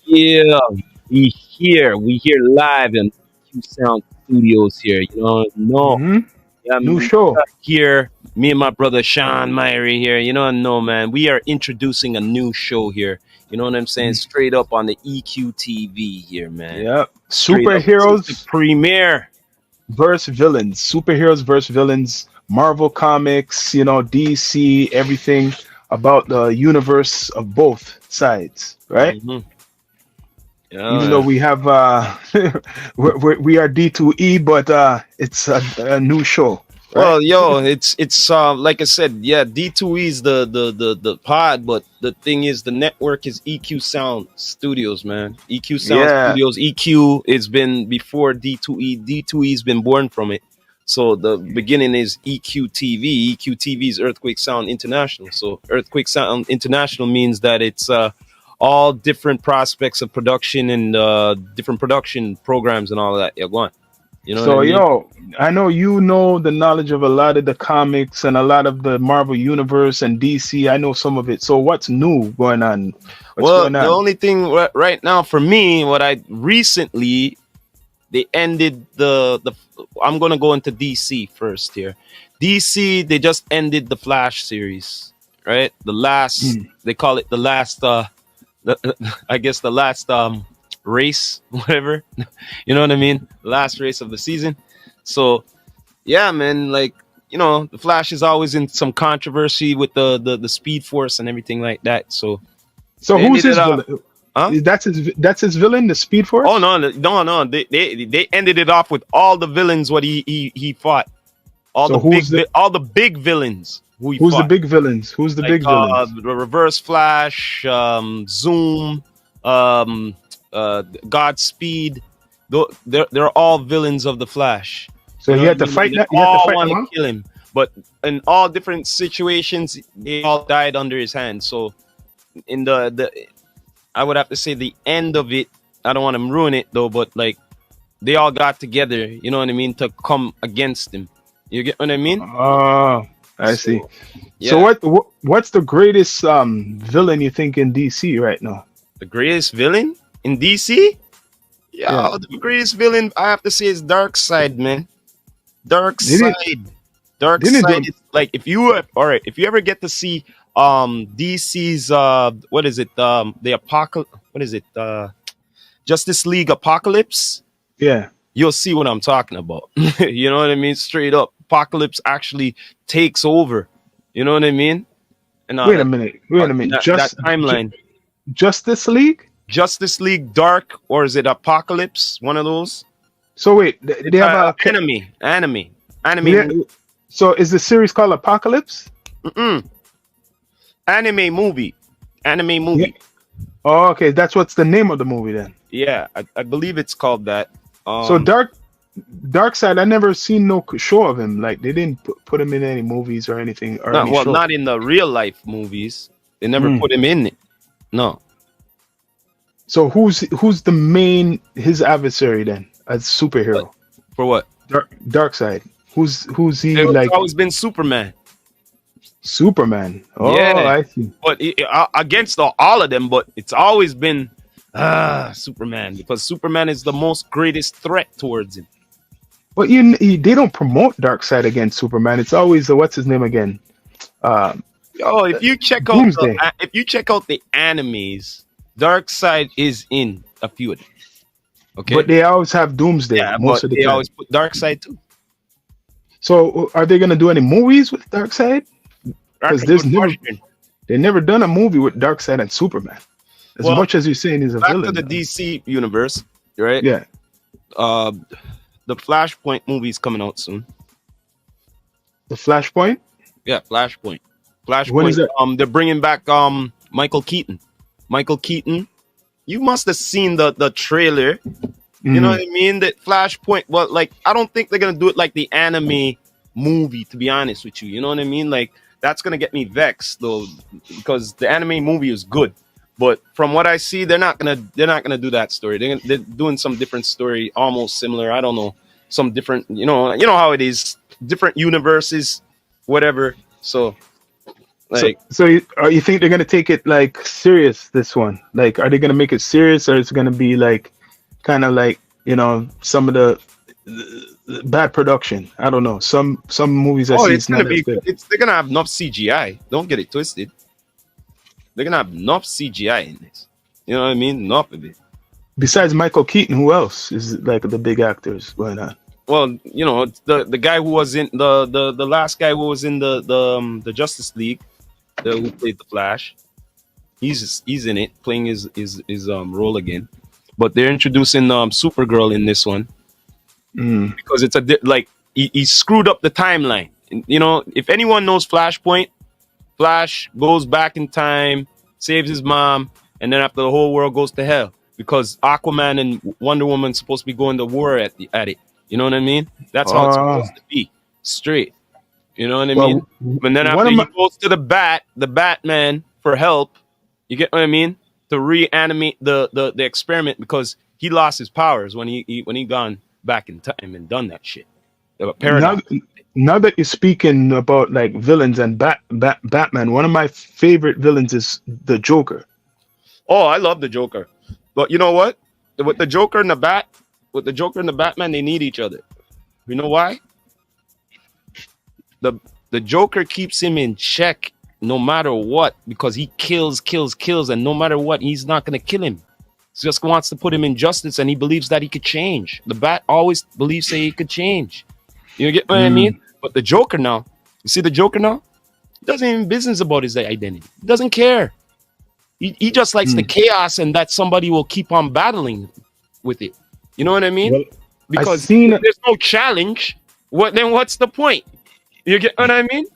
Yeah, we here live in Q Sound Studios here. No, Hmm. yeah, New we show. got here. Me and my brother Sean Myrie here. No, man, we are introducing a new show here. You know what I'm saying? Straight up on the EQ TV here, man. Yeah. Straight up, this is the Superheroes premiere. versus villains. Superheroes versus villains. Marvel Comics, DC, everything about the universe of both sides, right? Hmm. Even though Yeah. we have we are D2E, but it's a new show, right? Well, yo, it's like I said, yeah, D2E is the pod, but the thing is the network is EQ Sound Studios, man. EQ Sound Yeah. Studios. EQ it's been before D2E. D2E's been born from it. So the beginning is EQ TV. EQ TV is Earthquake Sound International. So Earthquake Sound International means that it's all different prospects of production and different production programs and all that. Yeah, go on. You know what I So, mean? I know you know the knowledge of a lot of the comics and a lot of the Marvel Universe and DC. I know some of it. So, what's new going on? What's Well, going the on? only thing right now for me, what I recently they ended the I'm gonna go into DC first here. DC they just ended the Flash series, right? The last Mm. they call it the last I guess the last race, whatever. You know what I mean? Last race of the season. So yeah, man, like the Flash is always in some controversy with the Speed Force and everything like that. So So, they who's ended it his off. villain? Huh? That's his villain, the Speed Oh Force. no, no! They ended it off with all the villains what he fought, So, all the big villains who he who's the fought, big villains? Who's the like big villains? the Reverse Flash, Zoom, um, Godspeed. They're all villains of the Flash. So, You know he what I had to mean? And fight they that. He had to all fight want them to all. kill him, but in all different situations, they all died under his hand. So in the I would have to say the end of it. I don't want to ruin it though, but like they all got together, you know what I mean, to come against him. You get what I mean? Oh, I see. So So, yeah, what's the greatest villain you think in DC right now? the greatest villain in DC. Yeah. Yeah, the greatest villain I have to say is Dark Side, man. Dark They didn't. Side. Dark They didn't Side do. is like all right, if you ever get to see DC's what is it? The apocalypse what is it? Justice League Apocalypse, Yeah. you'll see what I'm talking about. You know what I mean? Straight up. Apocalypse actually takes over. You know what I mean? And Wait a minute. Wait a in minute. that timeline. Justice League. Justice League Dark, or is it Apocalypse? One of those. So wait, they It's have a. anime They, movie. so is the series called Apocalypse? Mm-mm. Anime movie. Anime Yeah. movie. Oh, okay. That's what's the name of the movie then. Yeah, I believe it's called that. So Um, Dark Side. I never seen no show of him. Like they didn't put him in any movies or anything or not any well, show. not in the real life movies. They never Hmm. put him in it. No. So who's the main his adversary then as But superhero? for what? Dark Side. Who's he It's like? always been Superman. Superman. Oh, Yeah, I see. but against all of them, but it's always been Superman, because Superman is the most greatest threat towards him. But they don't promote Dark Side against Superman. It's always what's his name again? Uh, Oh, Doomsday. if you check out the animes, Dark Side is in a few of them. Okay, But they always have Doomsday yeah, most but of the they time. always put Dark Side too. So are they gonna do any movies with Dark Side? That's Because a there's good never question. they never done a movie with Dark Side and Superman. As Well, much as you're saying he's a back to villain. the Though. DC universe, right? Yeah. Uh, the Flashpoint movie's coming out soon. The Flashpoint. Yeah, Flashpoint. When is Flashpoint. that? They're bringing back Michael Keaton. Michael Keaton. You must have seen the trailer. You know Mhm. what I mean? That Flashpoint. Well, like I don't think they're gonna do it like the anime movie. To be honest with you, you know what I mean? Like that's gonna get me vexed though, because the anime movie is good. But from what I see, they're not gonna do that story. They're doing some different story, almost similar. I don't know, some different. You know how it is. Different universes, whatever. So Like, You think they're gonna take it like serious this one? Like, are they gonna make it serious, or it's gonna be like kind of like some of the bad production? I don't know. Some movies I oh, see it's it's gonna not as be. good. They're gonna have enough CGI. Don't get it twisted. They're gonna have enough CGI in this. You know what I mean? Enough of it. Besides Michael Keaton, who else is like the big actors going on? Well, the guy who was in the last guy who was in the Justice League, who played the Flash. He's in it, playing his role again. But they're introducing Supergirl in this one because it's like he screwed up the timeline. You know, if anyone knows Flashpoint, Flash goes back in time, saves his mom, and then after the whole world goes to hell because Aquaman and Wonder Woman supposed to be going to war at it. You know what I mean? That's how it's supposed to be, straight. You know what I mean? And then after he goes to the Batman for help, you get what I mean? To reanimate the experiment because he lost his powers when he gone back in time and done that shit. Now that you're speaking about like villains and Batman, one of my favorite villains is the Joker. Oh, I love the Joker, but you know what? With the Joker and the Batman, they need each other. You know why? The Joker keeps him in check no matter what because he kills, and no matter what, he's not gonna kill him. He just wants to put him in justice, and he believes that he could change. The Bat always believes that he could change. You get what I mean? But the Joker now, you see the Joker now? He doesn't even business about his identity. He doesn't care. He just likes the chaos and that somebody will keep on battling with it. You know what I mean? Well, because if there's no challenge, what's the point? You get what I mean?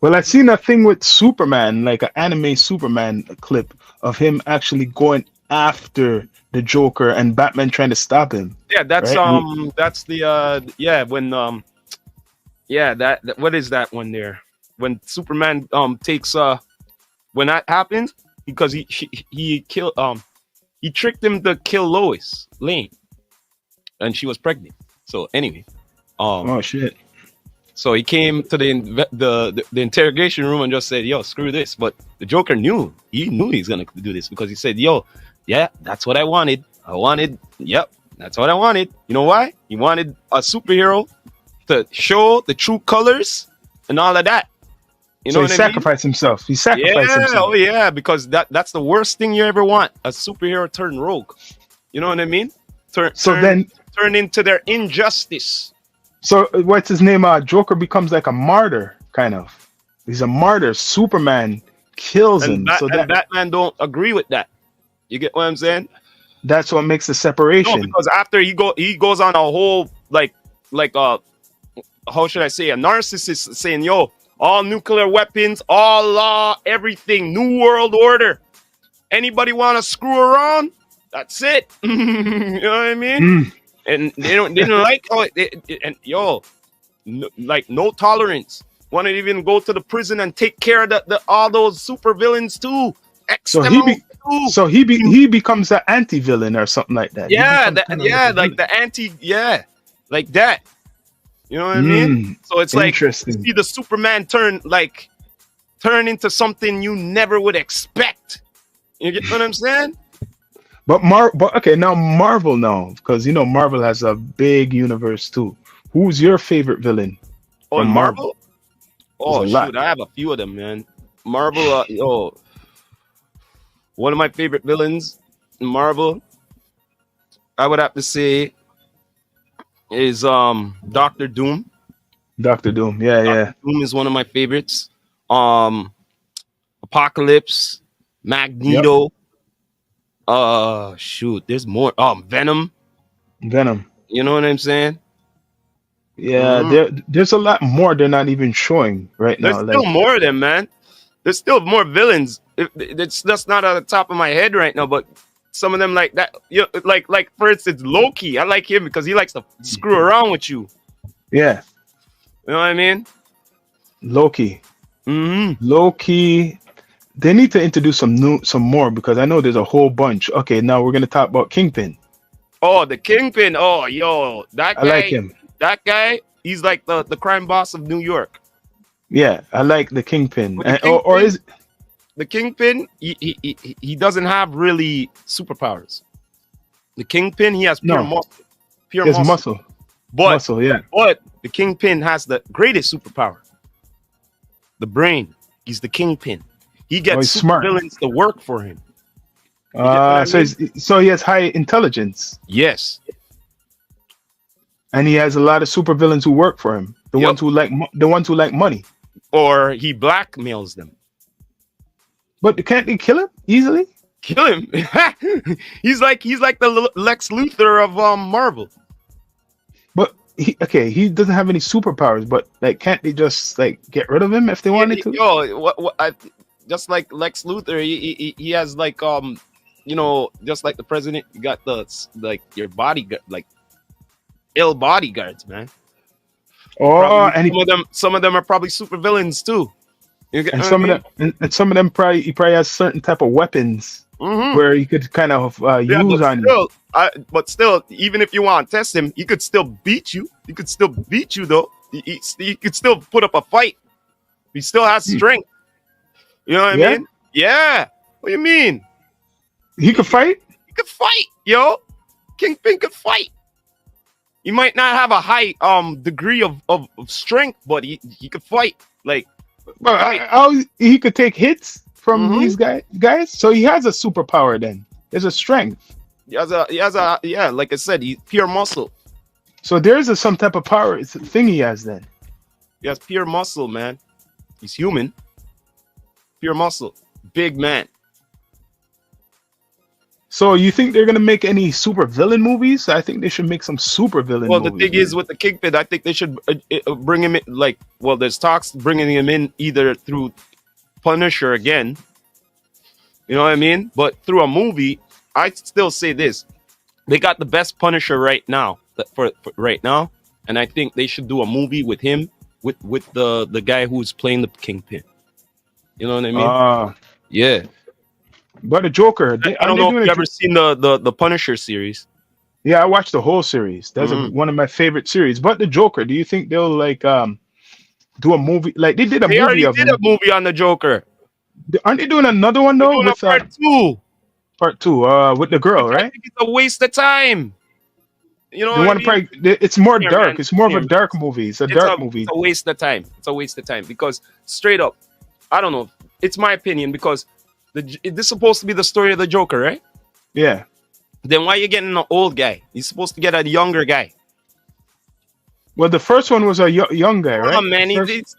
Well, I seen a thing with Superman, like an anime Superman clip of him actually going after the Joker and Batman trying to stop him. Yeah, that's right? that's the that what is that one there? When Superman takes when that happens because he killed he tricked him to kill Lois Lane and she was pregnant. So anyway, oh shit. So he came to the interrogation room and just said, "Yo, screw this." But the Joker knew. He knew he was gonna do this because he said, "Yo, yeah, that's what I wanted. Yep, that's what I wanted." You know why? He wanted a superhero to show the true colors and all of that. You know so he sacrificed himself. He sacrificed himself. Oh yeah, because that's the worst thing you ever want. A superhero turn rogue. You know what I mean? Turn into their injustice. So what's his name? Joker becomes like a martyr, kind of. He's a martyr. Superman kills him. And Batman don't agree with that. You get what I'm saying? That's what makes the separation. No, because after he goes on a whole like how should I say, a narcissist saying, "Yo, all nuclear weapons, all law, everything, new world order. Anybody want to screw around? That's it." You know what I mean? And they didn't like how like no tolerance. Want to even go to the prison and take care of the all those super villains too. So he becomes an anti-villain or something like that. Like the anti, like that. You know what I mean? So it's like you see the Superman turn into something you never would expect. You get what I'm saying? But okay, now Marvel because Marvel has a big universe too. Who's your favorite villain? Oh, Marvel? Oh shoot, I have a few of them, man. Marvel, one of my favorite villains in Marvel, I would have to say, is Doctor Doom. Doctor Doom, Doctor Doom is one of my favorites. Apocalypse, Magneto. Yep. Shoot, there's more. Venom. You know what I'm saying? Yeah, there's a lot more they're not even showing right now. There's still more of them, man. There's still more villains. It's just not at the top of my head right now, but some of them like that. Like for instance, Loki. I like him because he likes to screw around with you. Yeah. You know what I mean? Loki. Mm-hmm. Loki. They need to introduce some more because I know there's a whole bunch. Okay, now we're gonna talk about Kingpin. Oh, the Kingpin. Oh, yo, that guy. I like him. That guy, he's like the crime boss of New York. Yeah, I like the Kingpin. But the Or Kingpin, is the Kingpin, he doesn't have really superpowers. The Kingpin, he has no, pure it's muscle. muscle. But Muscle, yeah. the Kingpin has the greatest superpower, the brain. He's the Kingpin. He Oh, gets he's super smart. villains to work for him. You get what I So mean? so he has high intelligence, Yes. and he has a lot of supervillains who work for him. The Yep. ones who like the ones who like money. Or he blackmails them. But can't they kill him easily? Kill him. he's like the Lex Luthor of Marvel. But he doesn't have any superpowers. But like, can't they just like get rid of him if they wanted to? Yo, just like Lex Luthor, he has like just like the president, you got the like your bodyguard, like ill bodyguards, man. Oh, Probably, and some of them are probably super villains too. You get and what some I of them and some of them he probably has certain type of weapons mean? where he could kind of Yeah, use on you. but still, even if you want to test him, he could still beat you. He could still beat you though. He could still put up a fight. He still has strength. You know what I Yeah? mean? Yeah. What do you mean? He could fight. He could fight, yo. Kingpin could fight. He might not have a high degree of strength, but he could fight. Like, But fight. he could take hits from Mhm. these guys. So he has a superpower. Then there's a strength. He has a yeah, like I said, he's pure muscle. So there's some type of power thing he has then. He has pure muscle, man. He's human. Pure muscle. Big man. So you think they're gonna make any super villain movies? I think they should make some super villain Well, movies. the thing is with the Kingpin, I think they should bring him in. Like, well, there's talks bringing him in either through Punisher again. You know what I mean? But through a movie, I still say this: they got the best Punisher right now. For right now, and I think they should do a movie with him, with the guy who's playing the Kingpin. You know what I mean? Yeah. But the Joker, I don't know if you ever seen the Punisher series. Yeah, I watched the whole series. That's Mhm. one of my favorite series. But the Joker, do you think they'll like do a movie? Like they did a They movie already of did him. a movie on the Joker. Aren't they doing another one They're though? doing a With part two. part two, with the girl, I right? think it's a waste of time. You know The what I one mean? probably it's more Here, dark. man. It's more of a Here. dark movie. It's a It's dark movie. It's a waste of time. It's a waste of time because straight up, I don't know. It's my opinion because this is supposed to be the story of the Joker, right? Yeah. Then why are you getting an old guy? You're supposed to get a younger guy. Well, the first one was a young guy, right? Nah, man.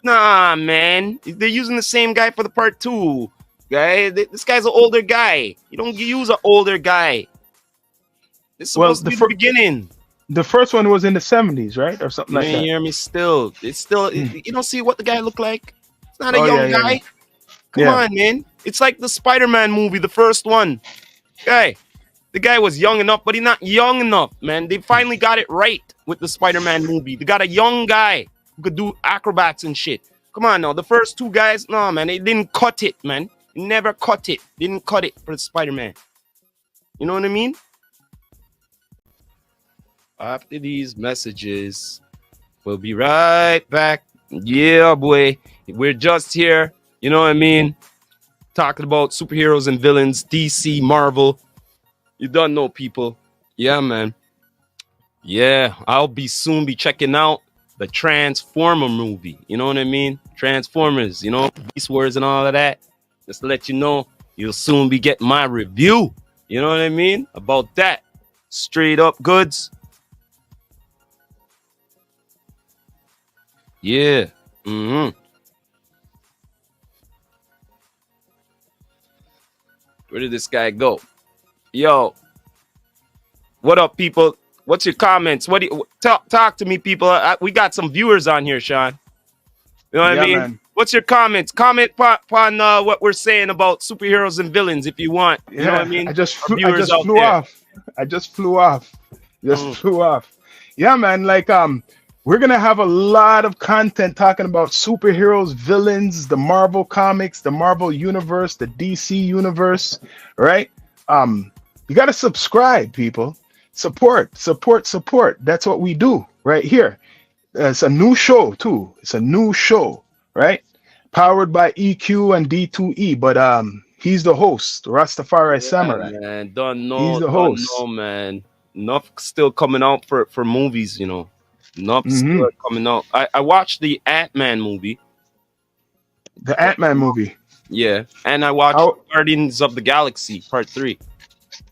Nah, man. They're using the same guy for the part two. Guy, this guy's an older guy. You don't use an older guy. This is supposed to be the beginning. The first one was in the 70s, right, or something You like didn't that. hear me? Still, it's still. You don't see what the guy looked like. It's not a Oh, young yeah, guy. yeah. Come Yeah. on, man. It's like the Spider-Man movie, the first one. The guy was young enough, but he's not young enough, man. They finally got it right with the Spider-Man movie. They got a young guy who could do acrobats and shit. Come on now. The first two guys, no, man, they didn't cut it, man. They never cut it. Didn't cut it for the Spider-Man. You know what I mean? After these messages, we'll be right back. Yeah, boy. We're just here. You know what I mean? Talking about superheroes and villains, DC, Marvel. You don't know, people. Yeah, man. Yeah, I'll soon be checking out the Transformer movie. You know what I mean? Transformers, Beast Wars and all of that. Just to let you know, you'll soon be getting my review. You know what I mean? About that. Straight up goods. Yeah. Where did this guy go? Yo. What up, people? What's your comments? What do you talk to me, people? We got some viewers on here, Sean. You know what I mean? Man. What's your comments? Comment upon what we're saying about superheroes and villains if you want. You know what I mean? I just flew there. off. I just flew off. Flew off. Yeah, man. Like we're gonna have a lot of content talking about superheroes, villains, the Marvel comics, the Marvel universe, the DC universe, right? You gotta subscribe, people. Support. That's what we do right here. It's a new show too. It's a new show, right? Powered by EQ and D2E, but he's the host, Rastafari Yeah, Samurai. man. He's the Don't host. know, man. Enough still coming out for movies, you know. Enough Hmm. still coming out. I watched the Ant-Man movie. The Ant-Man movie. Yeah, and I watched How Guardians of the Galaxy Part 3,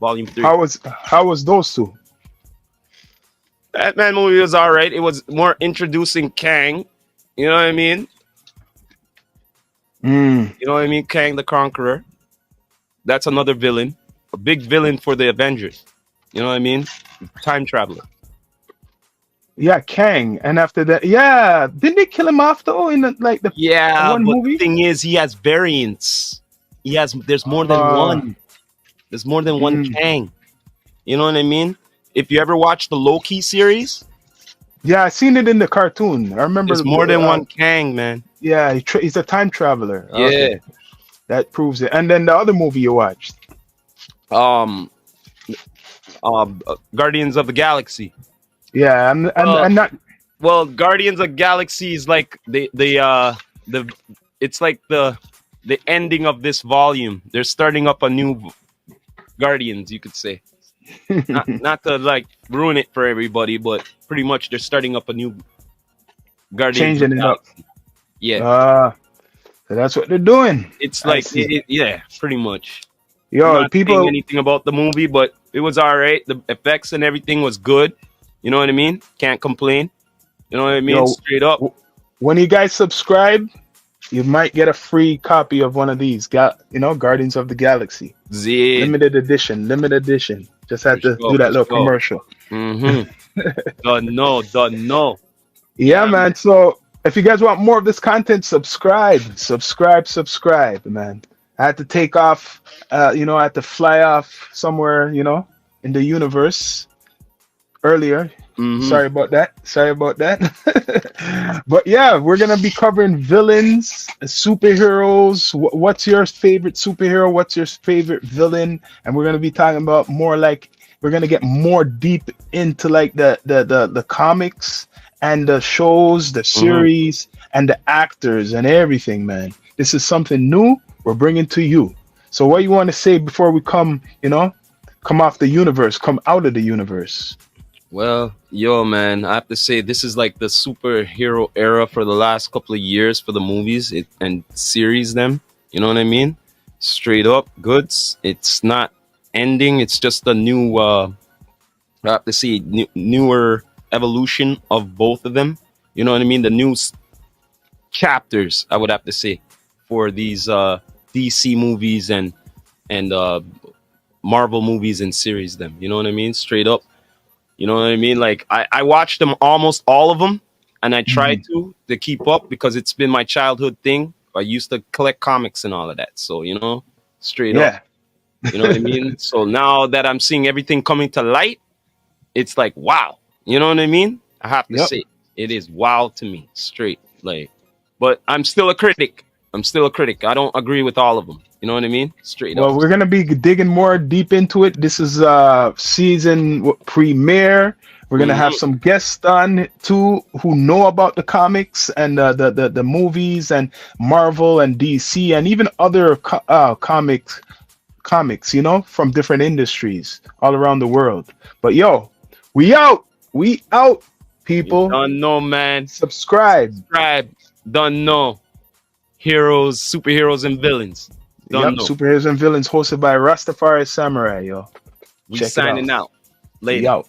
Volume 3. how was those two? Ant-Man movie was all right. It was more introducing Kang. You know what I mean? Mm. You know what I mean? Kang the Conqueror. That's another villain. A big villain for the Avengers. You know what I mean? Time traveler. Yeah, Kang, and after that, yeah, didn't they kill him off though in the Yeah, one but the movie? thing is, he has variants. There's more than Uh, one. There's more than one mm. Kang. You know what I mean? If you ever watch the Loki series, Yeah, I seen it in the cartoon. I remember. there's more than one Kang, man. Yeah, he's a time traveler. Yeah. Okay, that proves it. And then the other movie you watched. Um. Guardians of the Galaxy. Yeah, I'm not. Well, Guardians of Galaxy is like the it's like the ending of this volume. They're starting up a new Guardians, you could say. Not to like ruin it for everybody, but pretty much they're starting up a new Guardians of Changing the it up. Galaxy. Yeah, So that's what they're doing. it's I like see. yeah, pretty much. I'm Yo, not saying people. anything about the movie, but it was all right. The effects and everything was good. You know what I mean? Can't complain. You know what I mean? Yo, Straight up. when you guys subscribe, you might get a free copy of one of these. Guardians of the Galaxy, Z. limited edition. Limited edition. Just had to do that little commercial. Mm-hmm. Don't know. Yeah, Yeah, man. So if you guys want more of this content, subscribe, man. I had to take off, I had to fly off somewhere, in the universe earlier. Mm-hmm. Sorry about that. But yeah, we're gonna be covering villains, superheroes. What's your favorite superhero? What's your favorite villain? And we're gonna be talking about more like we're gonna get more deep into like the comics and the shows, the series, and the actors and everything, man. This is something new we're bringing to you. So what you want to say before we come off the universe, come out of the universe? Well, yo, man, I have to say this is like the superhero era for the last couple of years for the movies and series. Them, you know what I mean? Straight up goods. It's not ending. It's just a new. I have to say newer evolution of both of them. You know what I mean? The new chapters. I would have to say for these DC movies and Marvel movies and series. Them, you know what I mean? Straight up. You know what I mean? Like I watched them almost all of them, and I tried to keep up because it's been my childhood thing. I used to collect comics and all of that. So straight up. You know what I mean? So now that I'm seeing everything coming to light, it's like wow. You know what I mean? I have to say it is wow to me. Straight like, but I'm still a critic. I don't agree with all of them. You know what I mean? Straight up. Well, we're gonna be digging more deep into it. This is season premiere. We're gonna have some guests on too who know about the comics and the movies and Marvel and DC and even other comics, from different industries all around the world. But yo, we out, people. You don't know, man. Subscribe. Don't know. Heroes, superheroes, and villains. Don't know. Superheroes and villains hosted by Rastafari Samurai, yo. We Check it signing out. Later. We out.